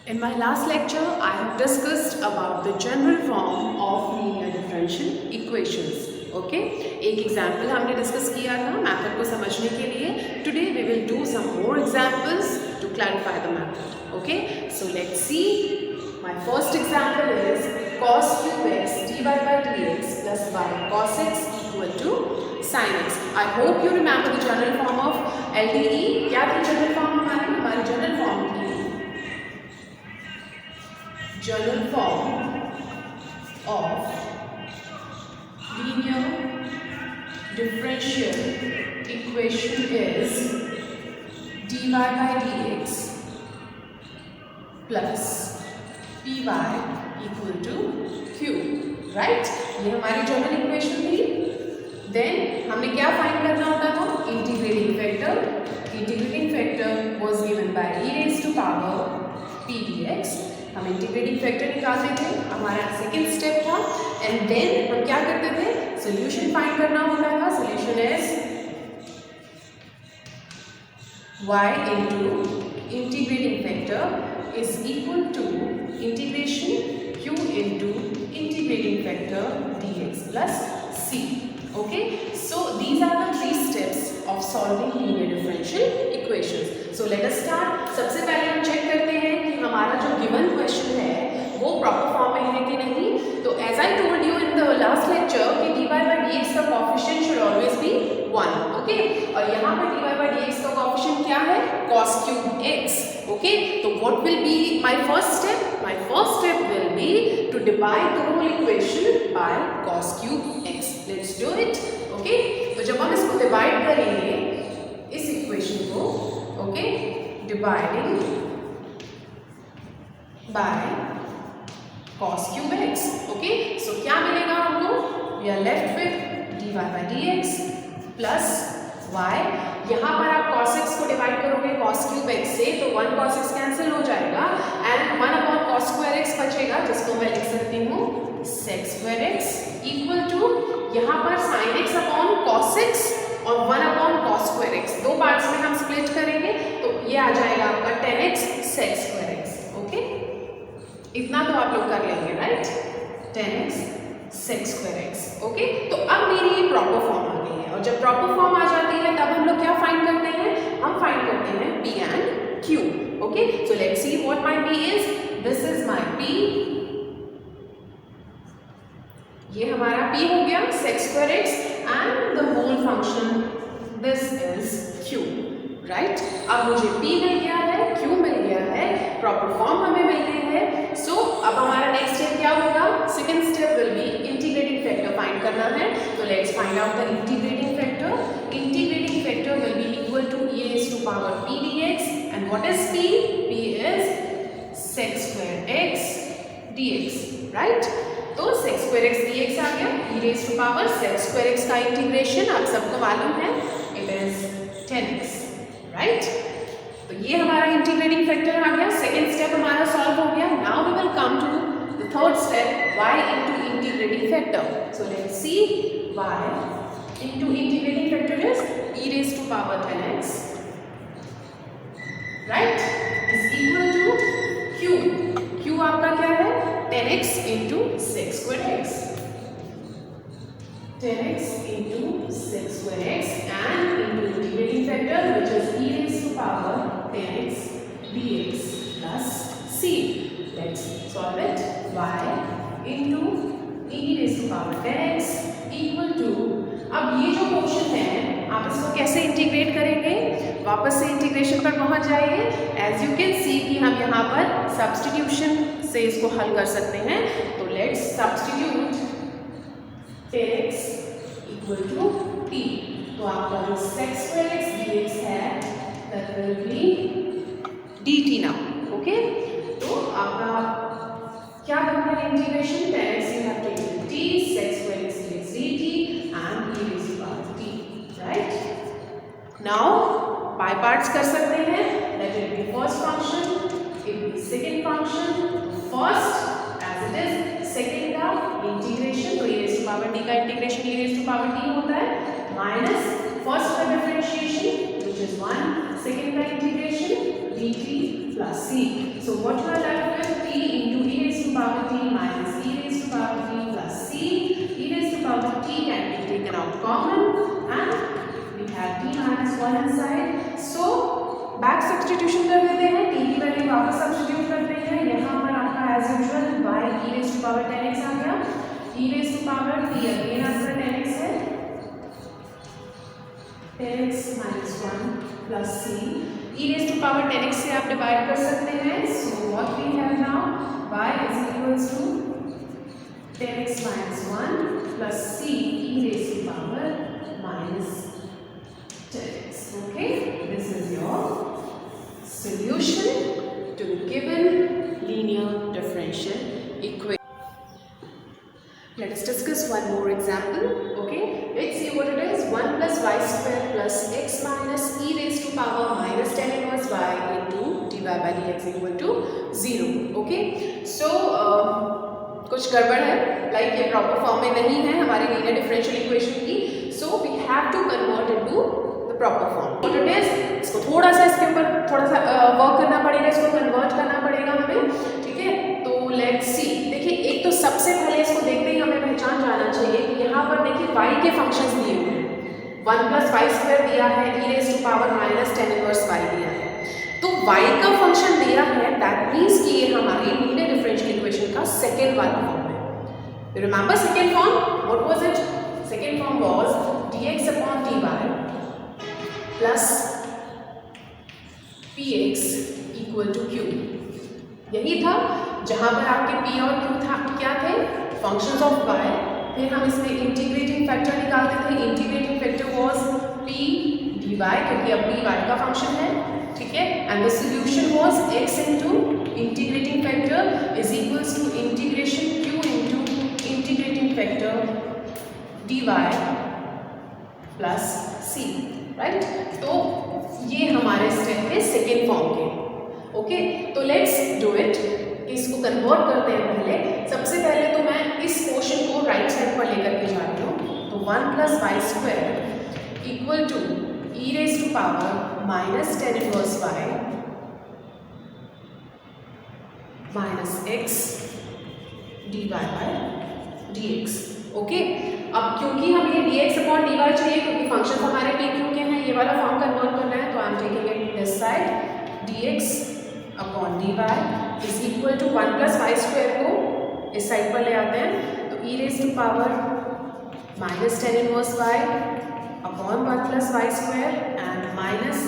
In my last lecture, I have discussed about the general form of linear differential equations. Okay, एक example हमने discuss किया था method को समझने के लिए. Today we will do some more examples to clarify the method. Okay, so let's see. My first example is cos cube x dy by dx plus y cos x equal to sin x. I hope you remember the general form of LDE. क्या थी general form हमारी general form थी general form of linear differential equation is dy by dx plus py equal to q. Right, ये हमारी general equation थी. Then हमने क्या find करना होता था? Integrating factor. Integrating factor was given by e raised to power p dx. हम integrating factor निकालते थे, हमारा सेकेंड स्टेप था. एंड देन हम क्या करते थे? सोल्यूशन फाइंड करना होता था. Solution is y into integrating factor is equal to integration q into integrating factor dx plus c. Okay, so these are the three steps of solving linear differential equations. So let us start. सबसे पहले हम check करते हैं कि हमारा जो given question है वो प्रॉपर फॉर्म में है कि नहीं. तो as I told you in the last lecture कि dy by dx का coefficient should always be 1. Okay, और यहाँ पर dy by dx का कोएफिशिएंट क्या है? cos cube x. ओके, तो what will be my first step? My first step will be to divide the whole equation by cos cube x. Let's do it. Okay, तो जब हम इसको divide करेंगे इस इक्वेशन को, okay, dividing by cos cube x. Okay, so क्या मिलेगा हमको? We are left with dy by dx plus y. यहाँ पर आप cos x को डिवाइड करोगे cos cube x से तो 1 cos x कैंसिल हो जाएगा and 1 upon cos square x बचेगा, जिसको मैं लिख सकती हूँ sec square x equal to यहाँ पर sin x upon cos x और 1 अपॉन cos square x. दो पार्ट्स में हम स्प्लिट करेंगे तो ये आ जाएगा आपका 10x sec square x. Okay, इतना तो आप लोग कर लेंगे, right? 10x sec square x. Okay, तो अब मेरी ये प्रॉपर फॉर्म आ गई है. और जब प्रॉपर फॉर्म आ जाती है तब हम लोग क्या फाइंड करते हैं? हम फाइंड करते हैं p and q. Okay, so let's see what my p is. This is my p. ये हमारा p हो गया sec square x and the whole function this is q. Right, अब मुझे p मिल गया है, q मिल गया है, प्रॉपर फॉर्म हमें मिल गई है. सो अब हमारा नेक्स्ट स्टेप क्या होगा? Second step will be integrating factor find करना है. तो let's find out the integrating factor. Integrating factor will be equal to e raised to power p dx. And what is p? p is sec square x dx. Right, तो sec square x dx आ गया. e raised to power sec square x का integration आप सबको मालूम है, it is 10x. Right, तो ये हमारा इंटीग्रेटिंग फैक्टर आ गया. सेकेंड स्टेप हमारा सॉल्व हो गया. Now we will come to the third step, y into integrating factor. So let's see, y into integrating factor is e raised to power 10x, right, is equal to q. q आपका क्या है? 10x into sec square x. 10x into sec square x and into integrating factor which is e raised to power 10x dx plus c. Let's solve it. y into e raised to power 10x equal to, अब ये जो question है आप इसको कैसे integrate करेंगे? वापस से इंटीग्रेशन पर पहुंच जाइए. एज यू कैन सी कि हम यहाँ पर सब्स्टिट्यूशन से इसको हल कर सकते हैं. तो let's substitute 10x equal to p. तो आपका जो sec square x dx है that will be dt now. Okay, तो आपका क्या बनता है integration? 10x you have taken t, sec square x dx dt and e raised to power t. right? Now by parts कर सकते हैं. Let it be first function, it be second function. First as it is, second का integration, तो e raised to power t का integration e raised to power t होता है minus first का differentiation which is 1, second का integration dt plus c. So what you are left out common and we have t minus 1 inside. So back substitution कर देते हैं, t की value वापस substitute करते हैं. यहाँ पर आपका as usual y e raise to power 10x आ गया. e raise to power t again आपका 10x है. 10x minus 1 plus c. e raise to power 10x से आप डिवाइड कर सकते हैं. So what we have now, y is equals to 10x minus 1 plus c e raised to power minus 10x. Okay, this is your solution to the given linear differential equation. Let us discuss one more example. Okay, let's see what it is. 1 plus y square plus x minus e raised to power minus 10 inverse y into dy by dx equal to 0. Okay, so कुछ गड़बड़ है, like ये proper form में नहीं है हमारी linear differential equation की. So we have to convert into the proper form. What it is, इसको थोड़ा सा इसके ऊपर थोड़ा सा वर्क करना पड़ेगा, इसको कन्वर्ट करना पड़ेगा हमें. ठीक है, तो लेट्स सी. देखिए, एक तो सबसे पहले इसको देखते ही हमें पहचान जाना चाहिए कि यहाँ पर देखिए y के फंक्शंस दिए हुए हैं. 1 प्लस वाई स्क्वायर दिया है, e raise to power minus 10 inverse y दिया है. तो y का फंक्शन दिया है, दैट मीन्स कि ये हमारी लीनियर डिफरेंशियल इक्वेशन का सेकेंड वाला फॉर्म है. You remember second form, what was it? Second form was dx upon dy plus px equal to q. यही था जहां पर आपके p और q था क्या थे, फंक्शंस ऑफ y. फिर हम इसमें इंटीग्रेटिंग फैक्टर निकालते थे. Integrating factor was p dy, क्योंकि अब p y का फंक्शन है. ठीक है, and the solution was x into integrating factor is equals to integration q into integrating factor dy plus c. Right, तो ये हमारे स्टेप थे सेकेंड फॉर्म के. ओके, तो लेट्स डू इट. इसको कन्वर्ट करते हैं. पहले सबसे पहले तो मैं इस पोर्शन को राइट साइड पर लेकर के जा रही हूँ. तो 1 plus Y square equal to e raise to power minus 10 inverse y minus x dy by dx. Okay, अब क्योंकि हमें ये dx अपॉन dy चाहिए, क्योंकि फंक्शन हमारे p q के हैं, ये वाला फॉर्म कन्वर्ट करना है. तो I am taking it this side. dx upon dy is equal to 1 plus Y square को इस साइड पर ले आते हैं. तो e raise to power minus 10 inverse y upon 1 plus Y square and minus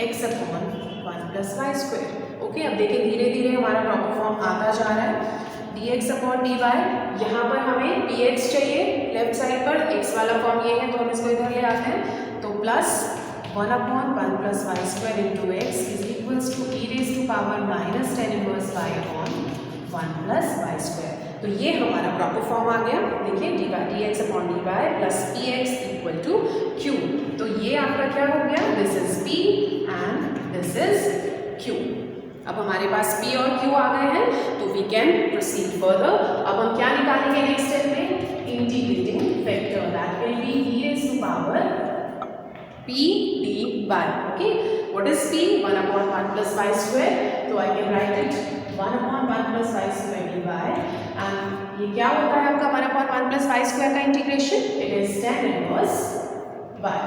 x upon 1 plus Y square. Okay, अब देखिए धीरे धीरे हमारा प्रॉपर फॉर्म आता जा रहा है. dx अपॉन dy, यहाँ पर हमें px चाहिए लेफ्ट साइड पर. x वाला फॉर्म ये है तो हम इसको इधर ले आते हैं. तो plus 1 upon 1 plus Y square into x is equals to e raise to power minus 10 inverse y upon 1 plus Y square. तो ये हमारा प्रॉपर फॉर्म आ गया. देखिए dx upon dy plus px equal to q. तो ये आपका क्या हो गया, this is p and this is q. अब हमारे पास p और q आ गए हैं, तो वी कैन प्रोसीड फर्दर. अब हम क्या निकालेंगे नेक्स्ट स्टेप में, integrating factor. That will be e raise to power p dy. Okay, what is p? 1 upon 1 plus Y square. तो I can write it 1 upon 1 plus Y square dy. And ये क्या होता है आपका 1 upon 1 plus Y स्क्वायर का integration? It is 10 inverse y.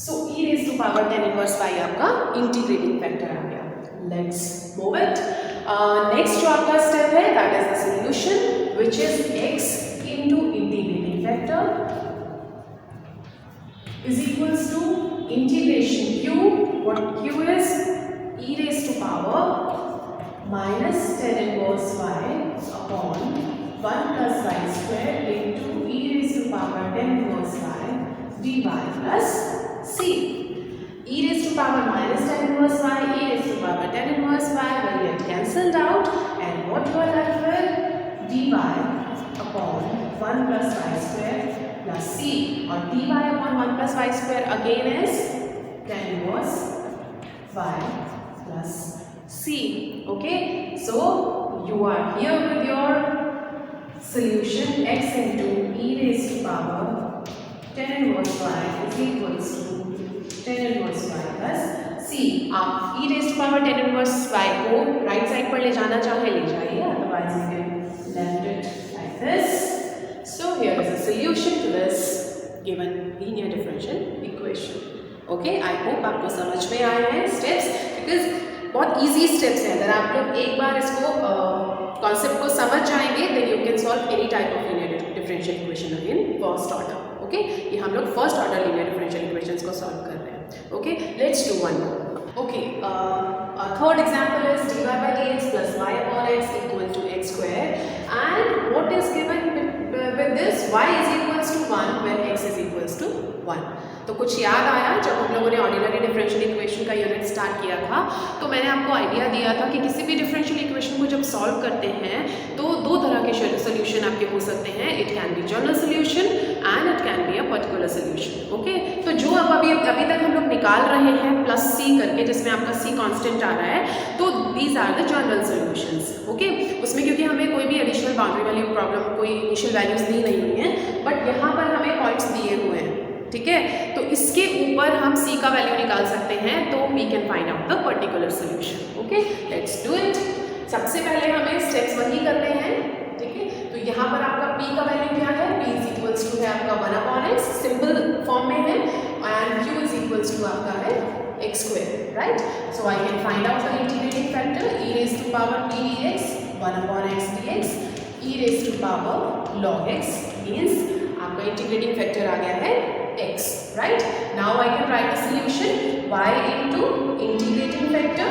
So e raise to power 10 inverse y आपका integrating factor आ गया. Let's move it. नेक्स्ट जो आपका स्टेप है that is the solution which is x into integrating factor is equals to integration q. What q is? e raised to power minus 10 inverse y upon 1 plus y square into e raised to power 10 inverse y dy plus c. e raised to power minus 10 inverse y, e raised to power 10 inverse y will get cancelled out, and what you are left with, dy upon 1 plus y square plus c, or dy upon 1 plus y square again is 10 inverse y plus c. Okay, so you are here with your solution x into e raised to power 10 inverse y is equals to 10 inverse y plus c. आप e raised to power 10 inverse y को right side पर ले जाना चाहे ले जाइए, otherwise you can left it like this. So here is a solution to this given linear differential equation. Okay, I hope आपको समझ में आए हैं स्टेप्स, बिकॉज बहुत इजी स्टेप्स हैं. अगर आप लोग एक बार इसको कॉन्सेप्ट को समझ जाएंगे then you can solve any type of linear differential equation in first order. Okay, ये हम लोग first order linear differential equations को सॉल्व कर रहे हैं. Okay, let's do one more. Okay, third example is dy by dx plus y upon x equal to x square, and what is given with this? Y is equals to 1 when x is equals to 1. तो कुछ याद आया जब हम लोगों ने ordinary differential equation का unit start किया था, तो मैंने आपको आइडिया दिया था कि किसी भी डिफरेंशियल इक्वेशन को जब सॉल्व करते हैं तो दो तरह के सोल्यूशन आपके हो सकते हैं. It can be general solution and it can be a particular solution. Okay, तो जो अब अभी तक हम लोग निकाल रहे हैं प्लस सी करके, जिसमें आपका सी कांस्टेंट आ रहा है, तो these are the general solutions. Okay, उसमें क्योंकि हमें कोई भी एडिशनल बाउंड्री वैल्यू प्रॉब्लम, कोई इनिशियल वैल्यूज दी नहीं हुई हैं, बट यहाँ पर हमें पॉइंट्स दिए हुए हैं. ठीक है, तो इसके ऊपर हम c का वैल्यू निकाल सकते हैं, तो we can find out the particular solution. Okay, let's do it. सबसे पहले हमें स्टेप्स वही करते हैं. ठीक है, तो यहाँ पर आपका p का वैल्यू क्या है? p इज इक्वल्स टू है आपका 1 अपॉन x, सिंपल फॉर्म में है, and q is equals to आपका है x square. Right, so I can find out the integrating factor e raise to power p dx 1 upon x dx e raise to power log x means आपका integrating factor आ गया है x. Right, now I can write the solution. Y into integrating factor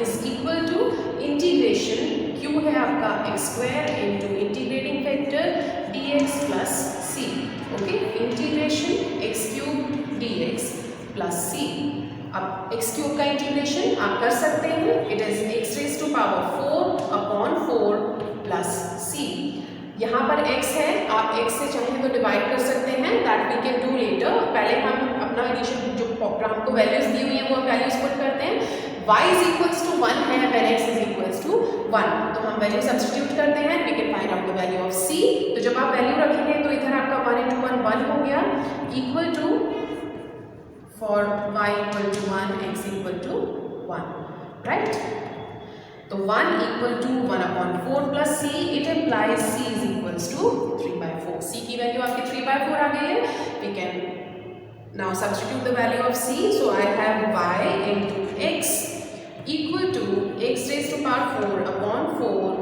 is equal to integration q है आपका x square into integrating factor dx plus c. Okay, integration x cube dx plus c. अब x cube का integration आप कर सकते हैं. It is x raised to power 4 upon 4 plus c. यहाँ पर x है, आप x से चाहें तो डिवाइड कर सकते हैं. That we can do later. पहले हम अपना इनिशियल जो हमको वैल्यूज दी हुई है वो हम वैल्यूज पुट करते हैं. y इज इक्वल्स टू 1 है when x is equals to 1, तो हम वैल्यू सब्स्टिट्यूट करते हैं. We can find out the value of c. तो जब आप वैल्यू रखेंगे तो इधर आपका 1 into 1 1 हो गया, equal to for y equal to 1 x equal to 1. Right, तो 1 equal to 1 upon 4 plus c, it implies c is equals to 3 by 4. c की वैल्यू आपकी 3 by 4 आ गई है. We can now substitute the value of c. So I have y into x equal to x raised to power 4 upon 4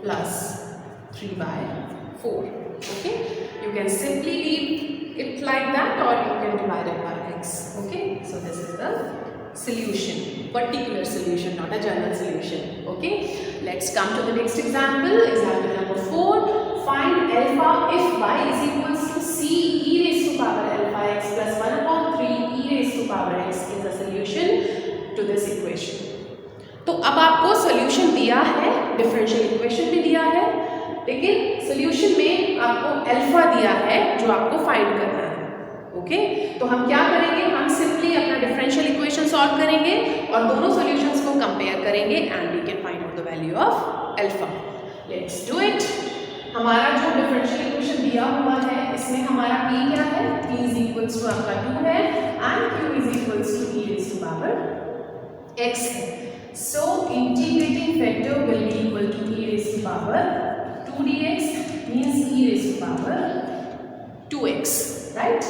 plus 3 by 4. Okay, you can simply leave it like that, or you can divide it by x. Okay, so this is the solution, particular solution, not a general solution. Okay, let's come to the next example. Example number 4. Find alpha if y is equals to c e raised to power alpha x plus 1 upon 3 e raised to power x is a solution to this equation. तो अब आपको solution दिया है, differential equation भी दिया है, लेकिन solution में आपको alpha दिया है जो आपको find करना है. ओके, तो हम क्या करेंगे? हम सिंपली अपना डिफरेंशियल इक्वेशन सॉल्व करेंगे और दोनों सॉल्यूशंस को कंपेयर करेंगे and we can find out the value of alpha. Let's do it. हमारा जो डिफरेंशियल इक्वेशन दिया हुआ है इसमें हमारा p क्या है? p इज इक्वल्स टू आपका 2 है and q is equals to e raise to power x है. So integrating factor will be equal to e raise to power 2 dx means e raise to power 2x. Right,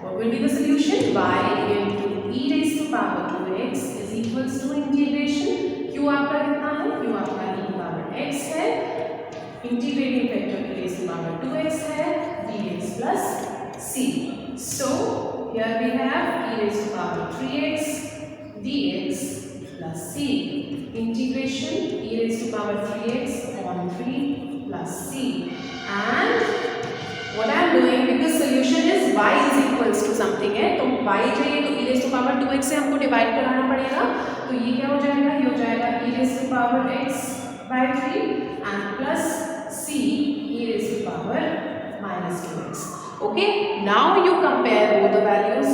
what will be the solution? Y into e raised to power 2x is equals to integration q आपका कितना है? q आपका e power x है, integrating factor e raised to power 2x है, dx plus c. So here we have e raised to power 3x dx plus c. Integration e raised to power 3x upon 3 plus c. And what I am doing, because solution is y is equals to something है, तो y चाहिए तो e raised to power 2x से हमको divide कराना पड़ेगा. तो ये क्या हो जाएगा? ये हो जाएगा e raised to power x by 3 and plus c e raised to power minus 2x. Okay, now you compare both the values.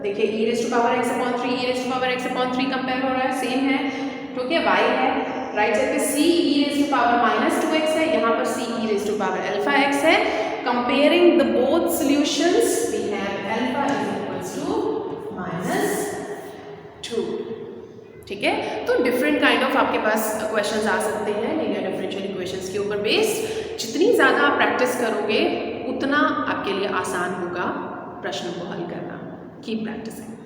देखिए e raised to power x upon 3 e raised to power x upon 3 compare हो रहा है, same है. ठीक है, y है, right side पे c e raised to power minus 2x है, यहाँ पर c e raised to power alpha x है. Comparing the both solutions, we have alpha is equals to -2. ठीक है, तो डिफरेंट काइंड ऑफ आपके पास क्वेश्चंस आ सकते हैं लीनियर डिफरेंशियल इक्वेशंस के ऊपर बेस्ड. जितनी ज़्यादा आप प्रैक्टिस करोगे उतना आपके लिए आसान होगा प्रश्नों को हल करना। Keep practising.